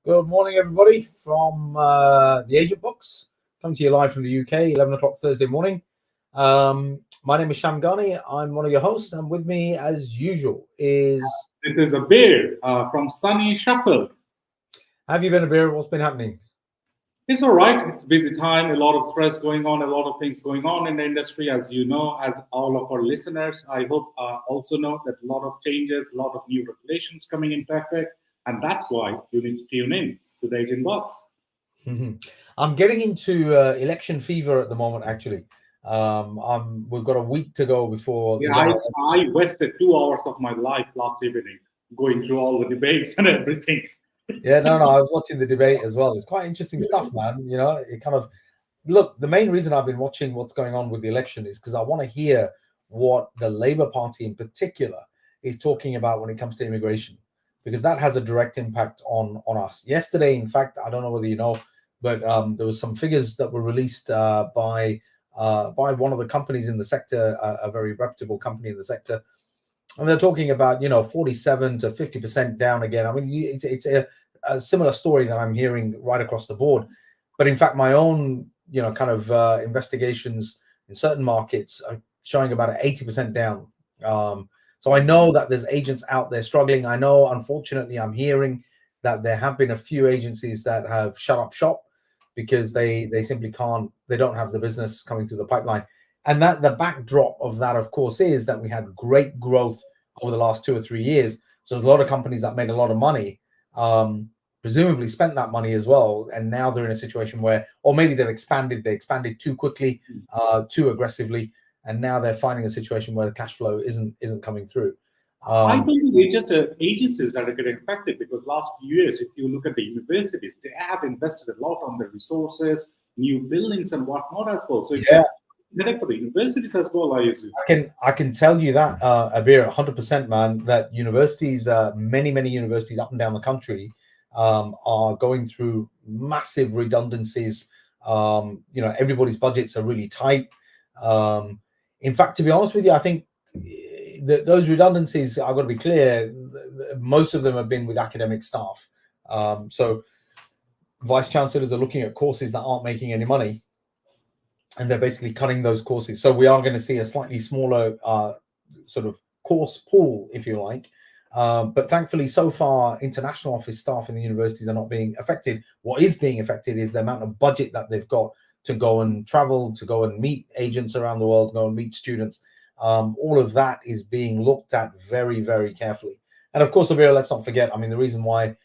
Good morning, everybody, from the Agent Box. Coming to you live from the UK, 11 o'clock Thursday morning. My name is Sham Ghani. I'm one of your hosts, and with me, as usual, is... This is a beer from Sunny Sheffield. Have you been a beer? What's been happening? It's all right. It's a busy time, a lot of stress going on, a lot of things going on in the industry, as you know, as all of our listeners, I hope also know that a lot of changes, a lot of new regulations coming into effect, and that's why you need to tune in to the Agent Box. I'm getting into election fever at the moment, actually. We've got a week to go before... Yeah, I wasted 2 hours of my life last evening going through all the debates and everything. Yeah, no, I was watching the debate as well. It's quite interesting stuff, man. You know, it kind of... Look, the main reason I've been watching what's going on with the election is because I want to hear what the Labour Party in particular is talking about when it comes to immigration, because that has a direct impact on us. Yesterday, in fact, I don't know whether you know, but there was some figures that were released by one of the companies in the sector, a very reputable company in the sector, and they're talking about 47 to 50% down again. I mean, it's a similar story that I'm hearing right across the board. But in fact, my own kind of investigations in certain markets are showing about an 80% down. So I know that there's agents out there struggling. I know, unfortunately, I'm hearing that there have been a few agencies that have shut up shop because they simply can't, they don't have the business coming through the pipeline. And that the backdrop of that, of course, is that we had great growth over the last 2 or 3 years. So there's a lot of companies that made a lot of money, presumably spent that money as well, and now they're in a situation where, or maybe they expanded too quickly, too aggressively, and now they're finding a situation where the cash flow isn't coming through. I think it's just agencies that are getting affected, because last few years, if you look at the universities, they have invested a lot on the resources, new buildings and whatnot as well. So it's for the universities as well, I assume. I can tell you that, Abir, 100%, man, that universities, many universities up and down the country, are going through massive redundancies. Everybody's budgets are really tight. In fact, to be honest with you, I think those redundancies, I've got to be clear, most of them have been with academic staff. So vice chancellors are looking at courses that aren't making any money, and they're basically cutting those courses. So we are going to see a slightly smaller sort of course pool, if you like. But thankfully, so far, international office staff in the universities are not being affected. What is being affected is the amount of budget that they've got to go and travel, to go and meet agents around the world, go and meet students. All of that is being looked at very, very carefully. And of course, Abir, let's not forget, I mean, the reason why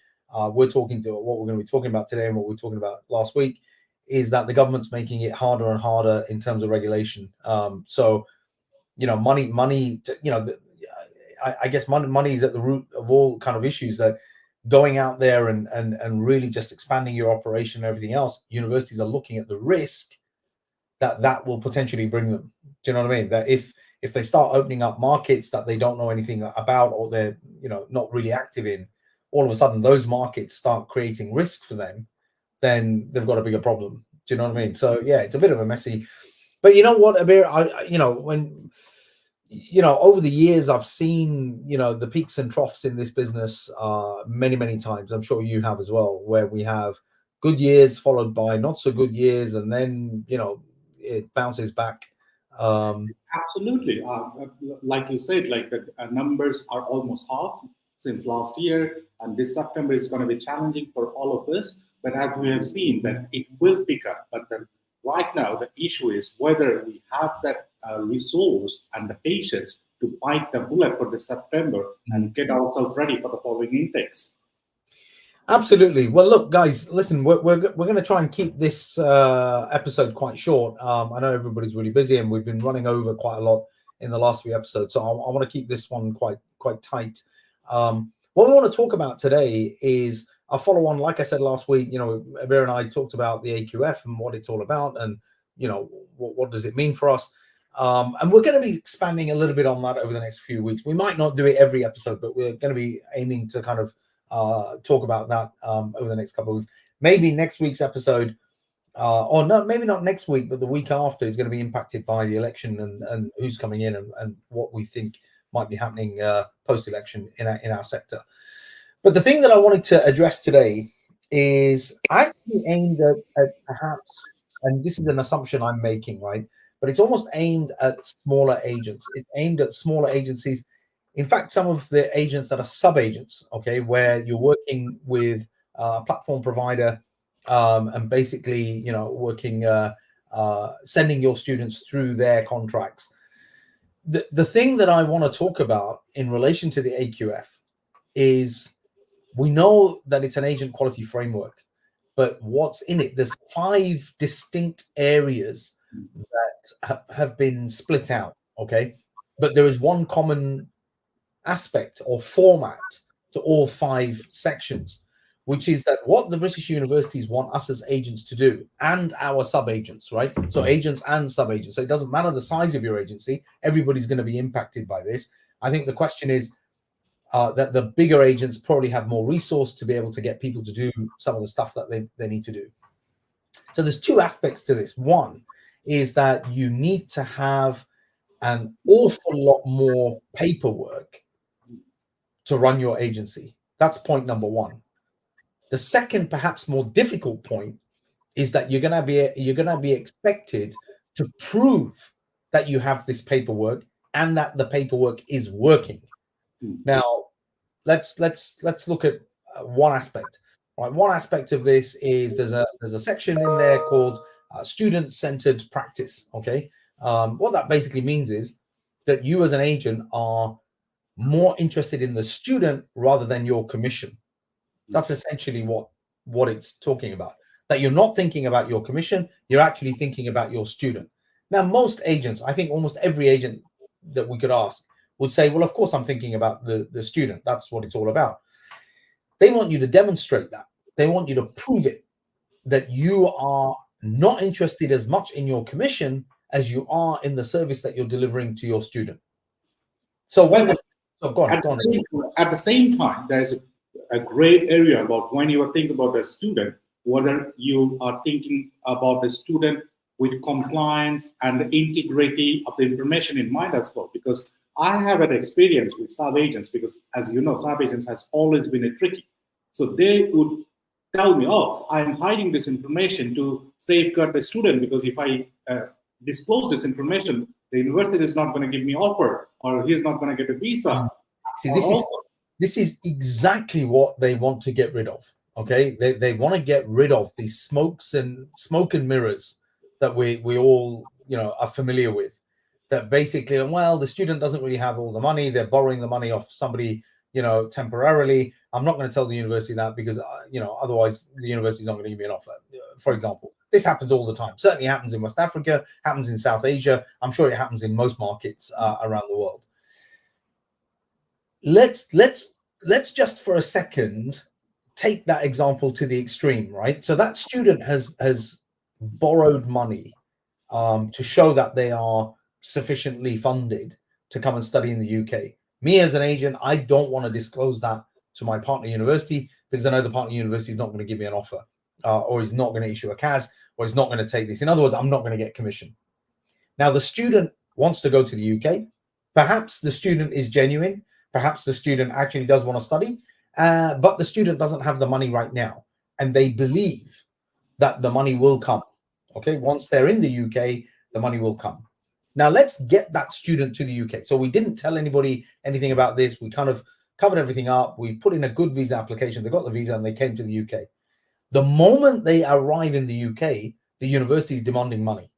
we're talking to what we're going to be talking about today and what we were talking about last week is that the government's making it harder and harder in terms of regulation. So, money, I guess money is at the root of all kind of issues, that going out there and really just expanding your operation and everything else, universities are looking at the risk that will potentially bring them. Do you know what I mean? That if they start opening up markets that they don't know anything about, or they're, not really active in, all of a sudden those markets start creating risk for them, then they've got a bigger problem. Do you know what I mean? So yeah, it's a bit of a messy, but you know what, Abir, when over the years, I've seen, the peaks and troughs in this business many times. I'm sure you have as well, where we have good years followed by not so good years, and then, it bounces back. Absolutely. Like you said, like the numbers are almost half since last year, and this September is going to be challenging for all of us. But as we have seen, that it will pick up. But right now, the issue is whether we have that resource and the patience to bite the bullet for this September and get ourselves ready for the following intakes. Absolutely. Well, look, guys, listen, we're going to try and keep this episode quite short. I know everybody's really busy, and we've been running over quite a lot in the last few episodes, so I want to keep this one quite tight. What we want to talk about today is a follow-on. Like I said last week, Abir and I talked about the AQF and what it's all about, and what does it mean for us. And we're going to be expanding a little bit on that over the next few weeks. We might not do it every episode, but we're going to be aiming to kind of talk about that over the next couple of weeks. Maybe next week's episode, or no, maybe not next week, but the week after, is going to be impacted by the election and who's coming in and what we think might be happening post-election in our sector. But the thing that I wanted to address today is actually aimed at perhaps, and this is an assumption I'm making, right? But it's almost aimed at smaller agents. It's aimed at smaller agencies. In fact, some of the agents that are sub-agents, okay, where you're working with a platform provider, and basically, working, sending your students through their contracts. The thing that I want to talk about in relation to the AQF is, we know that it's an agent quality framework, but what's in it? There's 5 distinct areas that have been split out, okay? But there is one common aspect or format to all 5 sections, which is that what the British universities want us as agents to do, and our sub-agents, right? So agents and sub-agents. So it doesn't matter the size of your agency, everybody's going to be impacted by this. I think the question is, that the bigger agents probably have more resource to be able to get people to do some of the stuff that they need to do. So there's 2 aspects to this. One is that you need to have an awful lot more paperwork to run your agency. That's point number 1. The second, perhaps more difficult point, is that you're gonna be expected to prove that you have this paperwork and that the paperwork is working. Now, let's look at one aspect. Right, one aspect of this is there's a section in there called student-centered practice. Okay, what that basically means is that you as an agent are more interested in the student rather than your commission. That's essentially what it's talking about. That you're not thinking about your commission, you're actually thinking about your student. Now, most agents, I think almost every agent that we could ask would say, well, of course I'm thinking about the student. That's what it's all about. They want you to demonstrate that. They want you to prove it, that you are not interested as much in your commission as you are in the service that you're delivering to your student. So Well, go on. at the same time, there's a gray area about when you are thinking about a student, whether you are thinking about the student with compliance and the integrity of the information in mind as well. Because I have an experience with sub-agents, because as you know, sub-agents has always been a tricky. So they would tell me, oh, I'm hiding this information to safeguard the student, because if I disclose this information, the university is not going to give me offer, or he's not going to get a visa. See, this is exactly what they want to get rid of. Okay, they want to get rid of these smoke and mirrors that we all are familiar with. That basically, well, the student doesn't really have all the money; they're borrowing the money off somebody, temporarily. I'm not going to tell the university that, because otherwise the university's not going to give me an offer. For example, this happens all the time. Certainly happens in West Africa, happens in South Asia. I'm sure it happens in most markets around the world. Let's just for a second take that example to the extreme, right? So that student has borrowed money to show that they are sufficiently funded to come and study in the UK. Me as an agent, I don't want to disclose that to my partner university, because I know the partner university is not going to give me an offer, or is not going to issue a CAS, or is not going to take this. In other words, I'm not going to get commission. Now, the student wants to go to the UK. Perhaps the student is genuine. Perhaps the student actually does want to study, but the student doesn't have the money right now, and they believe that the money will come. Okay, once they're in the UK, the money will come. Now, let's get that student to the UK. So we didn't tell anybody anything about this. We kind of covered everything up. We put in a good visa application. They got the visa and they came to the UK. The moment they arrive in the UK, the university is demanding money.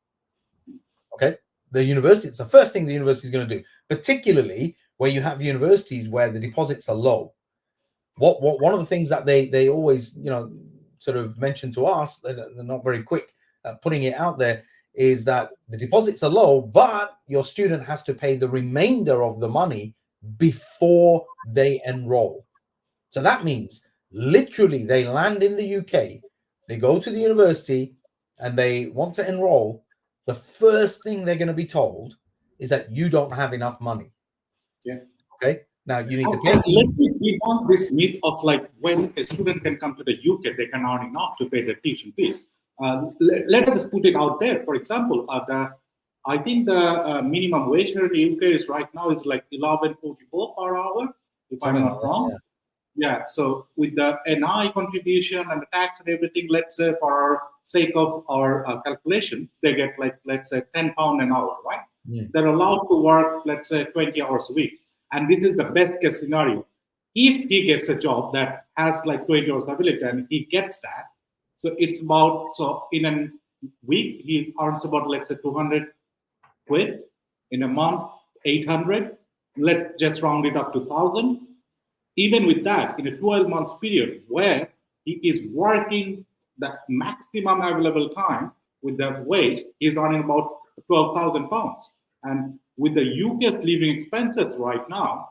Okay, the university, it's the first thing the university is going to do, particularly where you have universities where the deposits are low. One of the things that they always sort of mention to us, they're not very quick at putting it out there, is that the deposits are low, but your student has to pay the remainder of the money before they enroll. So that means literally they land in the UK, they go to the university and they want to enroll. The first thing they're going to be told is that you don't have enough money. Yeah. Okay. Now you need to pay. Let me debunk this myth of like when a student can come to the UK, they can earn enough to pay their tuition fees. Let us just put it out there. For example, I think the minimum wage here in the UK is right now is like 11.44 per hour, if I'm not wrong. Yeah. So with the NI contribution and the tax and everything, let's say for our sake of our calculation, they get like, let's say, £10 an hour, right? Mm. They're allowed to work, let's say, 20 hours a week. And this is the best case scenario. If he gets a job that has like 20 hours availability and he gets that, so it's about, so in a week, he earns about, let's say, 200 quid. In a month, 800. Let's just round it up to 1,000. Even with that, in a 12 months period where he is working the maximum available time with the wage, he's earning about £12,000. And with the UK's living expenses right now,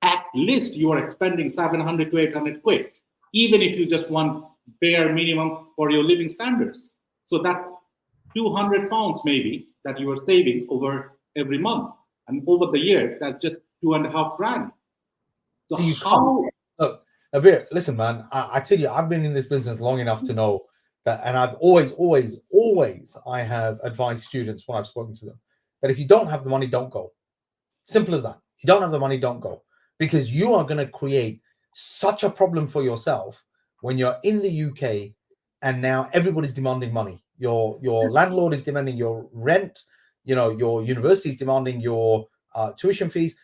at least you are expending 700 to 800 quid, even if you just want bare minimum for your living standards. So that's £200 maybe that you are saving over every month. And over the year, that's just 2.5 grand. So So you can't how? look, Abir, listen, man. I tell you, I've been in this business long enough to know that, and I've always, I have advised students when I've spoken to them that if you don't have the money, don't go. Simple as that. You don't have the money, don't go, because you are going to create such a problem for yourself when you're in the UK and now everybody's demanding money. Your landlord is demanding your rent. You know, your university is demanding your tuition fees.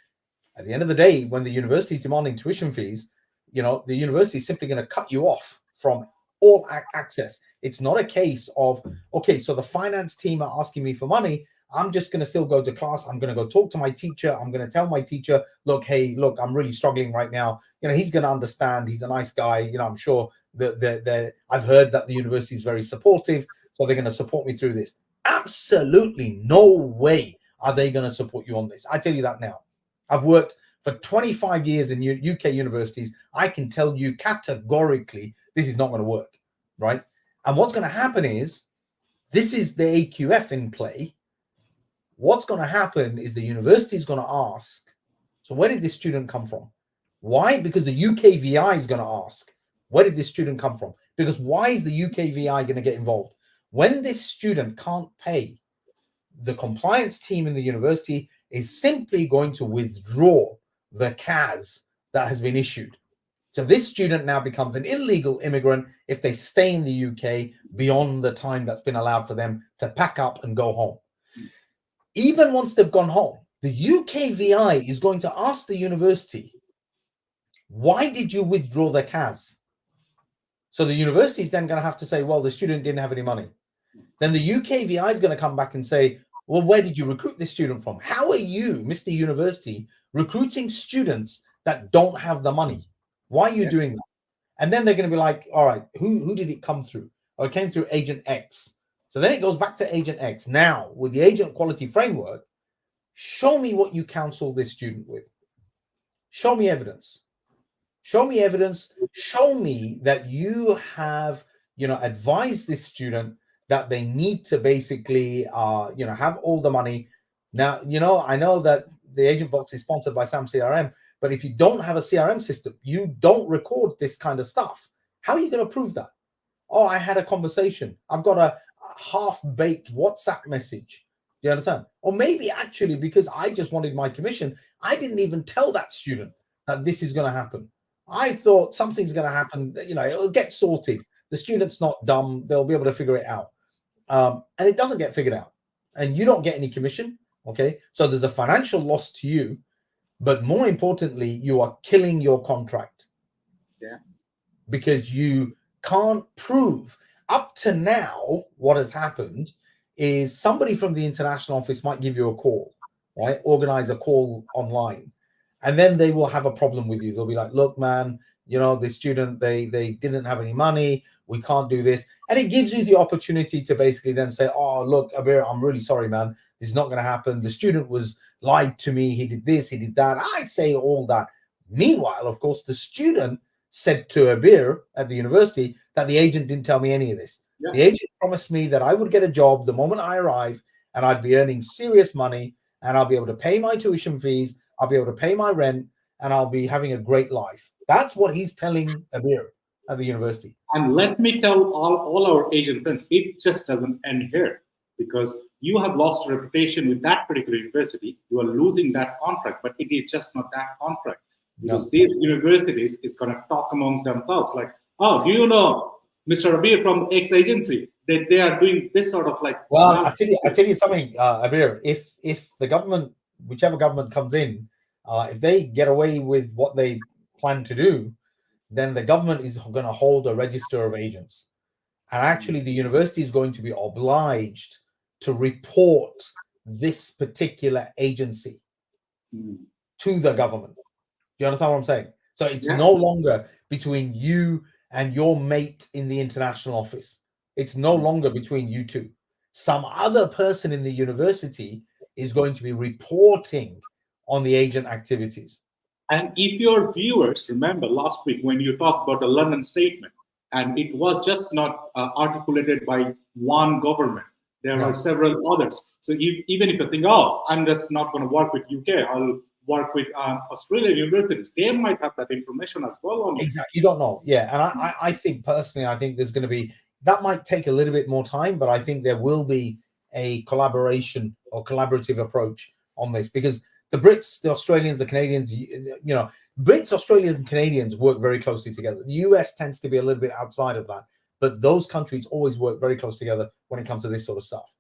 At the end of the day, when the university is demanding tuition fees, you know, the university is simply going to cut you off from all access. It's not a case of, okay, so the finance team are asking me for money. I'm just going to still go to class. I'm going to go talk to my teacher. I'm going to tell my teacher, look, hey, look, I'm really struggling right now. You know, he's going to understand. He's a nice guy. You know, I'm sure that I've heard that the university is very supportive. So they're going to support me through this. Absolutely no way are they going to support you on this. I tell you that now. I've worked for 25 years in UK universities. I can tell you categorically, this is not going to work, right? And what's going to happen is, this is the AQF in play. What's going to happen is the university is going to ask, so where did this student come from? Why? Because the UKVI is going to ask, where did this student come from? Because why is the UKVI going to get involved? When this student can't pay, the compliance team in the university is simply going to withdraw the CAS that has been issued. So this student now becomes an illegal immigrant if they stay in the UK beyond the time that's been allowed for them to pack up and go home. Even once they've gone home, the UKVI is going to ask the university, why did you withdraw the CAS? So the university is then going to have to say, well, the student didn't have any money. Then the UKVI is going to come back and say, well, where did you recruit this student from? How are you, Mr. University, recruiting students that don't have the money? Why are you doing that? And then they're going to be like, all right, who did it come through? Oh, it came through Agent X. So then it goes back to Agent X. Now, with the agent quality framework, show me what you counsel this student with. Show me evidence. Show me evidence. Show me that you have, advised this student that they need to basically, have all the money. Now, I know that the agent box is sponsored by Sam CRM, but if you don't have a CRM system, you don't record this kind of stuff. How are you going to prove that? Oh, I had a conversation. I've got a half-baked WhatsApp message. Do you understand? Or maybe actually, because I just wanted my commission, I didn't even tell that student that this is going to happen. I thought something's going to happen. It'll get sorted. The student's not dumb. They'll be able to figure it out. And it doesn't get figured out. And you don't get any commission. Okay. So there's a financial loss to you. But more importantly, you are killing your contract. Yeah. Because you can't prove. Up to now, what has happened is somebody from the international office might give you a call, right? Organize a call online. And then they will have a problem with you. They'll be like, look, man, the student, they didn't have any money. We can't do this. And it gives you the opportunity to basically then say, oh, look, Abir, I'm really sorry, man. This is not going to happen. The student was lied to me. He did this, he did that. I say all that. Meanwhile, of course, the student said to Abir at the university that the agent didn't tell me any of this. Yeah. The agent promised me that I would get a job the moment I arrive and I'd be earning serious money and I'll be able to pay my tuition fees. I'll be able to pay my rent and I'll be having a great life. That's what he's telling Abir at the university. And let me tell all our agent friends, it just doesn't end here, because you have lost reputation with that particular university. You are losing that contract, but it is just not that contract. No. because these universities is going to talk amongst themselves like, oh, do you know Mr. Abir from X agency? They are doing this sort of like. Well, I tell you something, Abir. If the government, whichever government comes in, if they get away with what they plan to do, then the government is going to hold a register of agents, and actually the university is going to be obliged to report this particular agency to the government. Do you understand what I'm saying? So it's no longer between you and your mate in the international office. It's no longer between you two. Some other person in the university is going to be reporting on the agent activities. And if your viewers remember last week when you talked about the London statement, and it was just not articulated by one government, there are several others. So even if you think, oh, I'm just not going to work with UK, I'll work with Australian universities, they might have that information as well. Exactly. You don't know. Yeah. And I think personally, I think there's going to be, that might take a little bit more time, but I think there will be a collaboration or collaborative approach on this, because the Brits, the Australians, the Canadians, Brits, Australians, and Canadians work very closely together. The US tends to be a little bit outside of that, but those countries always work very close together when it comes to this sort of stuff.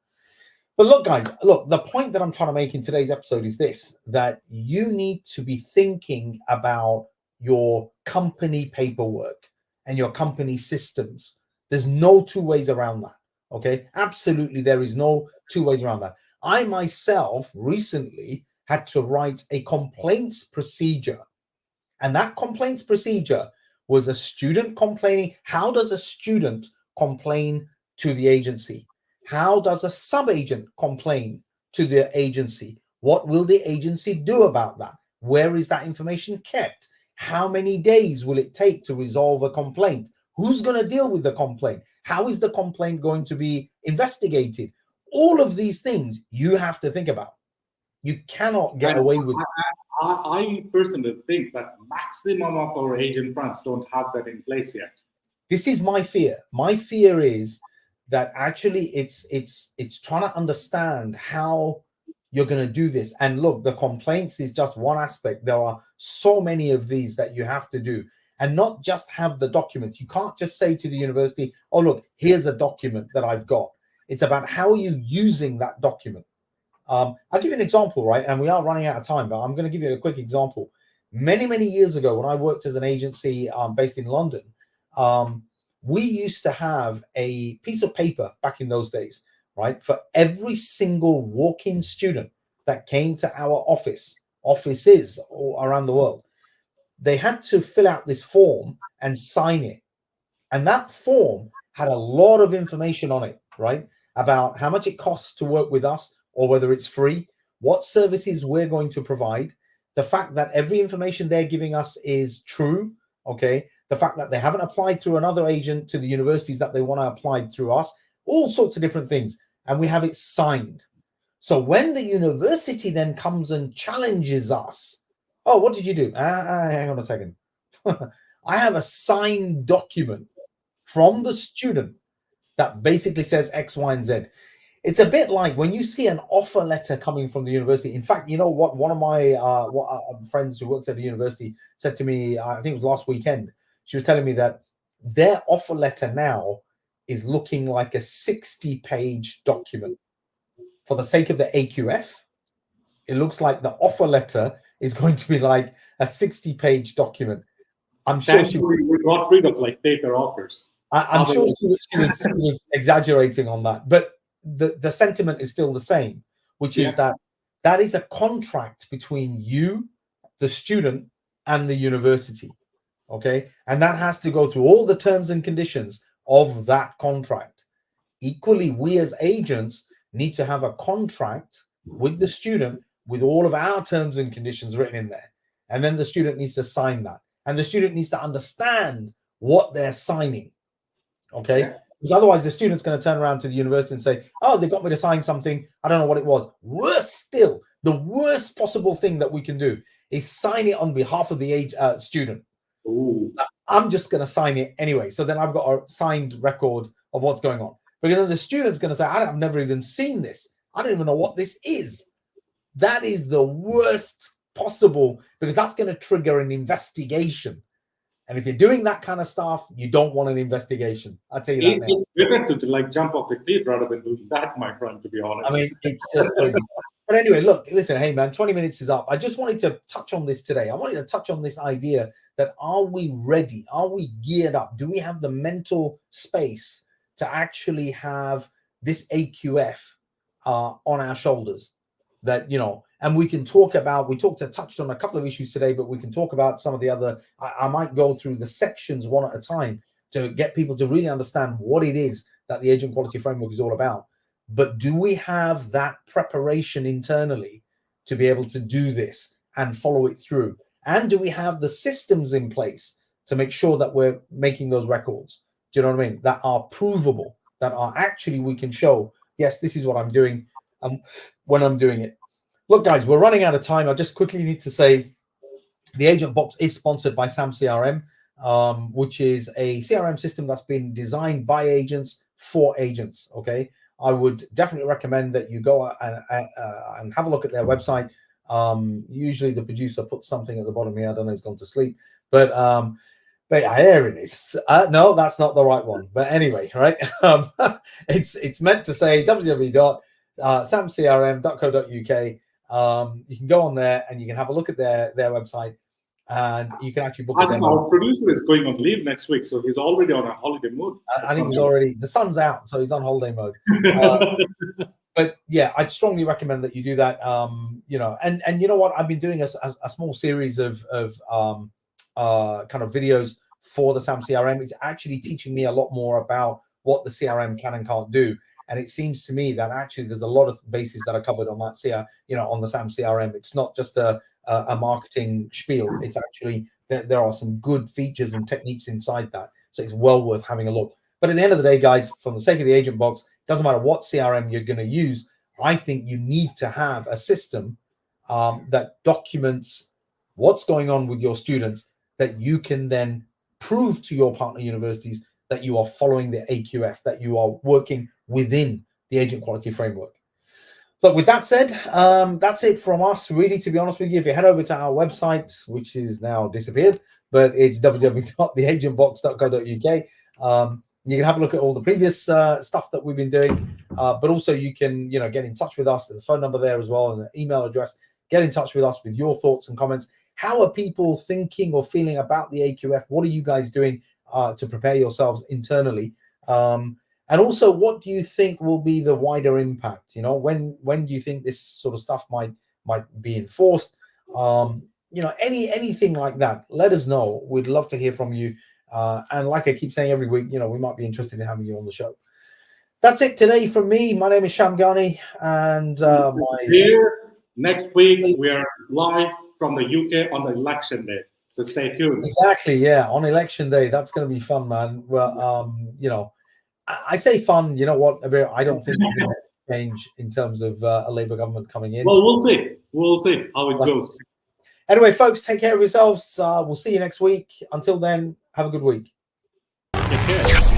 But look, guys, the point that I'm trying to make in today's episode is this, that you need to be thinking about your company paperwork and your company systems. There's no two ways around that. Okay, absolutely, there is no two ways around that. I myself recently had to write a complaints procedure, and that complaints procedure was a student complaining. How does a student complain to the agency? How does a sub-agent complain to the agency? What will the agency do about that? Where is that information kept? How many days will it take to resolve a complaint? Who's going to deal with the complaint? How is the complaint going to be investigated? All of these things you have to think about. You cannot get away with. I personally think that maximum of our agent friends don't have that in place yet. This is my fear. My fear is that actually it's trying to understand how you're going to do this. And look, the complaints is just one aspect. There are so many of these that you have to do, and not just have the documents. You can't just say to the university, oh, look, here's a document that I've got. It's about how are you using that document. I'll give you an example, right? And we are running out of time, but I'm going to give you a quick example. Many, many years ago, when I worked as an agency based in London, we used to have a piece of paper back in those days, right? For every single walk-in student that came to our offices all around the world, they had to fill out this form and sign it. And that form had a lot of information on it, right? About how much it costs to work with us, or whether it's free, what services we're going to provide, the fact that every information they're giving us is true, okay? The fact that they haven't applied through another agent to the universities that they want to apply through us, all sorts of different things. And we have it signed. So when the university then comes and challenges us, oh, what did you do? Hang on a second. I have a signed document from the student that basically says X, Y, and Z. It's a bit like when you see an offer letter coming from the university. In fact, you know what? One of my friends who works at the university said to me, I think it was last weekend, she was telling me that their offer letter now is looking like a 60-page document. For the sake of the AQF, it looks like the offer letter is going to be like a 60-page document. I'm sure we got rid of like paper offers. I'm sure she was exaggerating on that, but the sentiment is still the same, which is that is a contract between you, the student, and the university. Okay, and that has to go through all the terms and conditions of that contract. Equally, we as agents need to have a contract with the student with all of our terms and conditions written in there, and then the student needs to sign that, and the student needs to understand what they're signing. Okay, because otherwise the student's going to turn around to the university and say, oh, they got me to sign something, I don't know what it was. Worse still, the worst possible thing that we can do is sign it on behalf of the student. Ooh. I'm just going to sign it anyway. So then I've got a signed record of what's going on. Because then the student's going to say, I've never even seen this. I don't even know what this is. That is the worst possible, because that's going to trigger an investigation. And if you're doing that kind of stuff, you don't want an investigation. I'll tell you that now. It's better to like jump off the cliff rather than doing that, my friend, to be honest. I mean, it's just crazy. But anyway, look, listen, hey man, 20 minutes is up. I just wanted to touch on this today. I wanted to touch on this idea that, are we ready? Are we geared up? Do we have the mental space to actually have this AQF on our shoulders? That, you know, and we can talk about, touched on a couple of issues today, but we can talk about some of the other, I might go through the sections one at a time to get people to really understand what it is that the Agent Quality Framework is all about. But do we have that preparation internally to be able to do this and follow it through? And do we have the systems in place to make sure that we're making those records? Do you know what I mean? That are provable, that are actually, we can show, yes, this is what I'm doing when I'm doing it. Look, guys, we're running out of time. I just quickly need to say the Agent Box is sponsored by SAM CRM, which is a CRM system that's been designed by agents for agents. Okay. I would definitely recommend that you go and have a look at their website. Usually the producer puts something at the bottom here. I don't know, he's gone to sleep, but here it is. No, that's not the right one. But anyway, right? It's meant to say www.samcrm.co.uk. You can go on there and you can have a look at their website, and you can actually book it. Our producer is going on leave next week, so he's already on a holiday mode. I think he's already, the sun's out, so he's on holiday mode. But yeah, I'd strongly recommend that you do that. You know, and you know what? I've been doing a small series of kind of videos for the SAM CRM. It's actually teaching me a lot more about what the CRM can and can't do. And it seems to me that actually there's a lot of bases that are covered on that on the SAM CRM. It's not just a marketing spiel. It's actually, there are some good features and techniques inside that. So it's well worth having a look. But at the end of the day, guys, for the sake of the Agent Box, doesn't matter what CRM you're going to use. I think you need to have a system that documents what's going on with your students, that you can then prove to your partner universities that you are following the AQF, that you are working within the Agent Quality Framework. But with that said, that's it from us, really, to be honest with you. If you head over to our website, which is now disappeared, but it's www.theagentbox.co.uk. You can have a look at all the previous stuff that we've been doing, but also you can, get in touch with us. There's a phone number there as well, and an email address. Get in touch with us with your thoughts and comments. How are people thinking or feeling about the AQF? What are you guys doing to prepare yourselves internally? And also, what do you think will be the wider impact? When do you think this sort of stuff might be enforced? Anything like that, let us know. We'd love to hear from you. And like I keep saying every week, we might be interested in having you on the show. That's it today from me. My name is Shamgani, and here next week we are live from the UK on the election day. So stay tuned. Exactly, yeah, on election day. That's going to be fun, man. Well, I say fun. You know what? I don't think there's going to change in terms of a Labour government coming in. Well, we'll see. We'll see how it goes. Anyway, folks, take care of yourselves. We'll see you next week. Until then, have a good week. Take care.